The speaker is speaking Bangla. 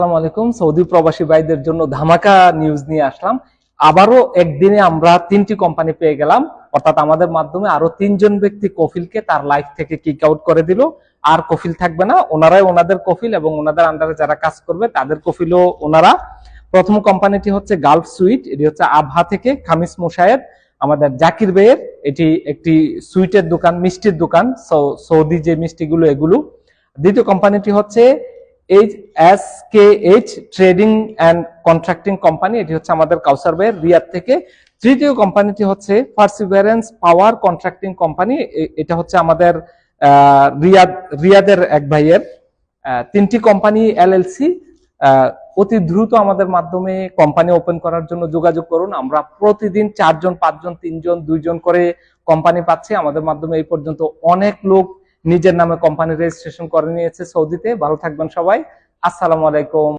আসসালামু আলাইকুম। সৌদি প্রবাসী ভাইদের জন্য ধামাকা নিউজ নিয়ে আসলাম। আবারও একদিনে আমরা 3টি কোম্পানি পেয়ে গেলাম, অর্থাৎ আমাদের মাধ্যমে আরো 3জন ব্যক্তি কফিলকে তার লাইফ থেকে কিক আউট করে দিল। আর কফিল থাকবে না, ওনারাই ওনাদের কফিল এবং ওনাদের আন্ডারে যারা কাজ করবে তাদের কফিলও ওনারা। প্রথম কোম্পানিটি হচ্ছে গালফ সুইট, এটি হচ্ছে আবহা থেকে খামিস মুশায়েদ আমাদের জাকির ভাইয়ের। এটি একটি সুইটের দোকান, মিষ্টির দোকান, সৌদি যে মিষ্টিগুলো এগুলো। দ্বিতীয় কোম্পানিটি হচ্ছে HSKH trading and contracting company, এটি হচ্ছে আমাদের কাউসার ভাইয়ের রিয়াদ থেকে। তৃতীয় কোম্পানিটি হচ্ছে পারসিভারেন্স পাওয়ার কন্ট্রাক্টিং কোম্পানি, এটা হচ্ছে আমাদের রিয়াদের এক ভাইয়ের। 3টি কোম্পানি এলএলসি। অতি দ্রুত আমাদের মাধ্যমে কোম্পানি ওপেন করার জন্য যোগাযোগ করুন। আমরা প্রতিদিন 4জন 5জন 3জন 2জন করে কোম্পানি পাচ্ছি। আমাদের মাধ্যমে এই পর্যন্ত অনেক লোক নিজের নামে কোম্পানি রেজিস্ট্রেশন করে নিয়েছে সৌদিতে। ভালো থাকবেন সবাই। আসসালামু আলাইকুম।